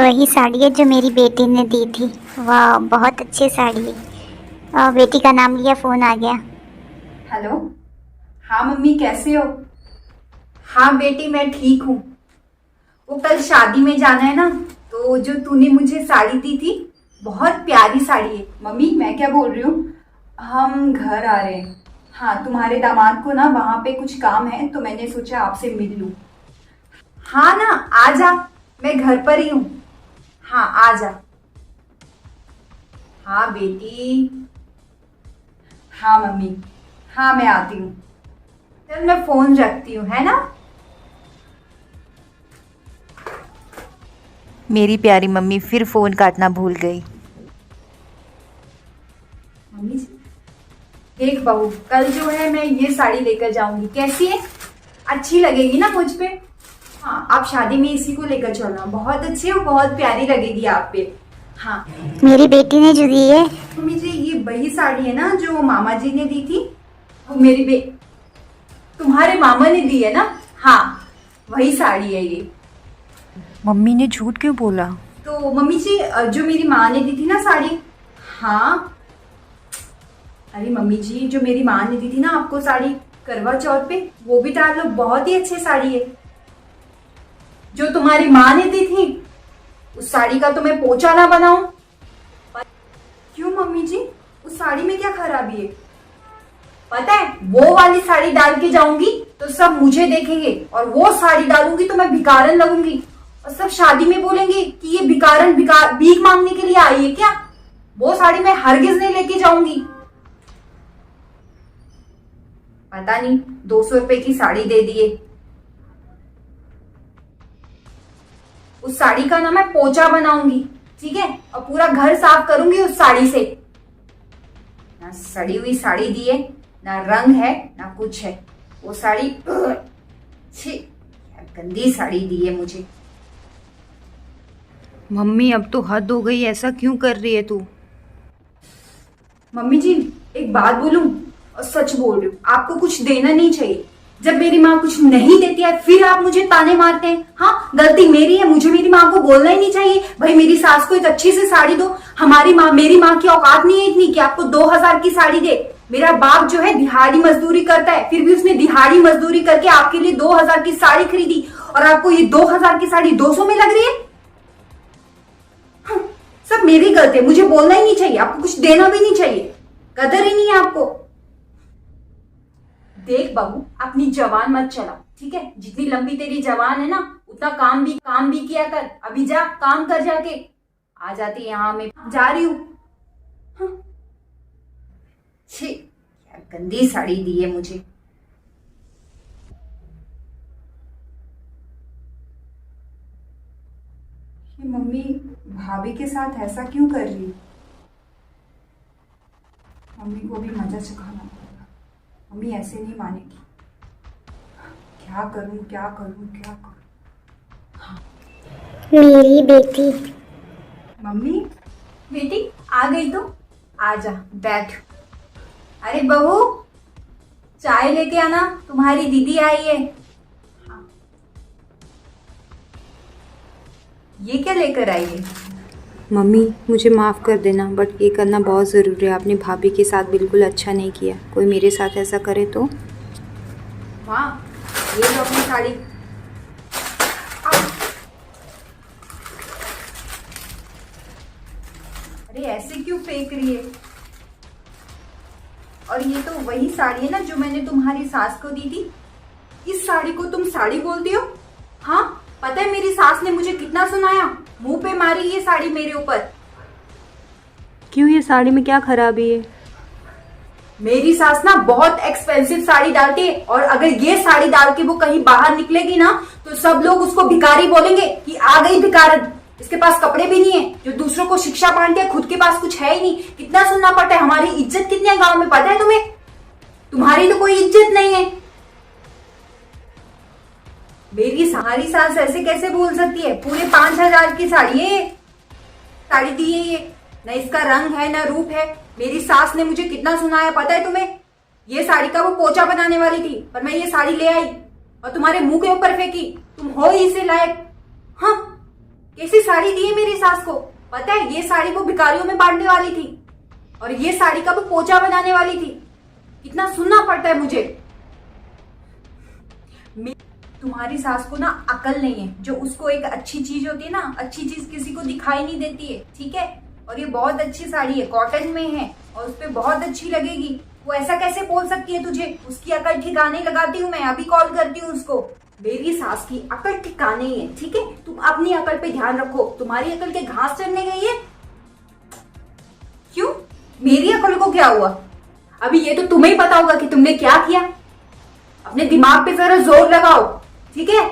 वही साड़ी है जो मेरी बेटी ने दी थी। वाह, बहुत अच्छी साड़ी है। बेटी का नाम लिया, फ़ोन आ गया। हेलो। हाँ मम्मी, कैसे हो? हाँ बेटी, मैं ठीक हूँ। वो कल शादी में जाना है ना, तो जो तूने मुझे साड़ी दी थी, बहुत प्यारी साड़ी है। मम्मी, मैं क्या बोल रही हूँ, हम घर आ रहे हैं। हाँ, तुम्हारे दामाद को ना वहाँ पे कुछ काम है, तो मैंने सोचा आपसे मिल लूँ। हाँ ना, आ जा, मैं घर पर ही हूँ। हाँ, आ जा। हाँ बेटी। हाँ मम्मी। हाँ, मैं आती हूँ। चल, मैं फोन रखती हूँ, है ना। मेरी प्यारी मम्मी फिर फ़ोन काटना भूल गई। मम्मी जी, देख बहू, कल जो है मैं ये साड़ी लेकर जाऊंगी, कैसी है? अच्छी लगेगी ना मुझ पे? हाँ, आप शादी में इसी को लेकर चलना, बहुत अच्छी और बहुत प्यारी लगेगी आप पे। हाँ मेरी बेटी ने जो दी है। मम्मी जी, ये वही साड़ी है ना जो मामा जी ने दी थी? वो मेरी बे तुम्हारे मामा ने दी है ना? हाँ, वही साड़ी है ये। मम्मी ने झूठ क्यों बोला? तो मम्मी जी, जो मेरी माँ ने दी थी ना साड़ी। हाँ, अरे मम्मी जी, जो मेरी माँ ने दी थी ना आपको साड़ी करवा चौथ पे, वो भी डाल लो, बहुत ही अच्छी साड़ी है। जो तुम्हारी माँ ने दी थी, उस साड़ी का तो मैं पोछा ना बनाऊं? क्यों मम्मी जी, उस साड़ी में क्या खराबी है? पता है, वो वाली साड़ी डाल के जाऊंगी तो सब मुझे देखेंगे, और वो साड़ी डालूंगी तो मैं भिखारन लगूंगी, और सब शादी में बोलेंगे कि ये भिखारन भीख मांगने के लिए आई है क्या? वो साड़ी मैं हरगिज नहीं लेके जाऊंगी। पता नहीं, 200 रुपए की साड़ी दे दिए। उस साड़ी का ना मैं पोछा बनाऊंगी, ठीक है, और पूरा घर साफ करूंगी उस साड़ी से। ना सड़ी हुई साड़ी दी है, ना रंग है, ना कुछ है। वो साड़ी छी, क्या गंदी साड़ी दी है मुझे। मम्मी अब तो हद हो गई, ऐसा क्यों कर रही है तू? मम्मी जी, एक बात बोलूं, और सच बोल रही हूँ, आपको कुछ देना नहीं चाहिए। जब मेरी माँ कुछ नहीं देती है फिर आप मुझे ताने मारते हैं। हाँ, गलती मेरी है, मुझे मेरी माँ को बोलना ही नहीं चाहिए भाई मेरी सास को एक अच्छी सी साड़ी दो। हमारी माँ, मेरी माँ की औकात नहीं है इतनी कि आपको 2000 की साड़ी दे। मेरा बाप जो है दिहाड़ी मजदूरी करता है, फिर भी उसने दिहाड़ी मजदूरी करके आपके लिए 2000 की साड़ी खरीदी, और आपको ये 2000 की साड़ी 200 में लग रही है। हाँ, सब मेरी गलती है, मुझे बोलना ही नहीं चाहिए, आपको कुछ देना भी नहीं चाहिए, कदर ही नहीं है आपको। देख बहू, अपनी जवान मत चला, ठीक है? जितनी लंबी तेरी जवान है ना, उतना काम भी किया कर। अभी जा, काम कर जाके। आ जाती यहाँ, मैं जा रही हूँ। हाँ। छी, क्या गंदी साड़ी दी है मुझे। ये मम्मी भाभी के साथ ऐसा क्यों कर रही है? मम्मी को भी मजा चखाना पड़ेगा, मम्मी ऐसे नहीं मानेगी। क्या करूं, क्या करूं, क्या करूं? मेरी बेटी। मम्मी, बेटी आ गई तो आ जा, बैठ। अरे बहू, चाय लेके आना, तुम्हारी दीदी आई है। हाँ। ये क्या लेकर आई है? मम्मी मुझे माफ़ कर देना, बट ये करना बहुत ज़रूरी है। आपने भाभी के साथ बिल्कुल अच्छा नहीं किया। कोई मेरे साथ ऐसा करे तो? हाँ, ये लो अपनी साड़ी। आओ। अरे ऐसे क्यों फेंक रही है? और ये तो वही साड़ी है ना जो मैंने तुम्हारी सास को दी थी। इस साड़ी को तुम साड़ी बोलती हो? हाँ, पता है मेरी सास ने मुझे कितना सुनाया, मुंह पे मारी ये साड़ी मेरे ऊपर। क्यों, ये साड़ी में क्या खराबी है? मेरी सास ना बहुत एक्सपेंसिव साड़ी डालती है, और अगर ये साड़ी डाल के वो कहीं बाहर निकलेगी ना, तो सब लोग उसको भिखारी बोलेंगे कि आ गई भिखारन, इसके पास कपड़े भी नहीं है, जो दूसरों को शिक्षा बांटती है, खुद के पास कुछ है ही नहीं। कितना सुनना पड़ता है, हमारी इज्जत कितनी है गांव में, पता है तुम्हें? तुम्हारी तो कोई इज्जत नहीं है। मेरी सारी सास ऐसे कैसे बोल सकती है? पूरे 5000 की साड़ी है, साड़ी दी है ये, न इसका रंग है न रूप है। मेरी सास ने मुझे कितना सुनाया, पता है तुम्हें? ये साड़ी का वो पोछा बनाने वाली थी, पर मैं ये साड़ी ले आई और तुम्हारे मुंह के ऊपर फेंकी। तुम हो ही इसे लायक? हाँ, कैसी साड़ी दी है मेरी सास को? पता है ये साड़ी वो भिखारियों में बांटने वाली थी और ये साड़ी का वो पोचा बनाने वाली थी। कितना सुनना पड़ता है मुझे। तुम्हारी सास को ना अकल नहीं है। जो उसको एक अच्छी चीज होती है ना, अच्छी चीज किसी को दिखाई नहीं देती है, ठीक है। और ये बहुत अच्छी साड़ी है, कॉटन में है और उस पर बहुत अच्छी लगेगी। वो ऐसा कैसे बोल सकती है तुझे? उसकी अकल ठिकाने लगाती हूँ मैं, अभी कॉल करती हूँ उसको। मेरी सास की अकल ठिकाने ही है, ठीक है। तुम अपनी अकल पे ध्यान रखो। तुम्हारी अकल के घास चढ़ने गई है। क्यों? मेरी अकल को क्या हुआ? अभी ये तो तुम्हें ही पता होगा कि तुमने क्या किया। अपने दिमाग पे जरा जोर लगाओ, ठीक है।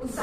उस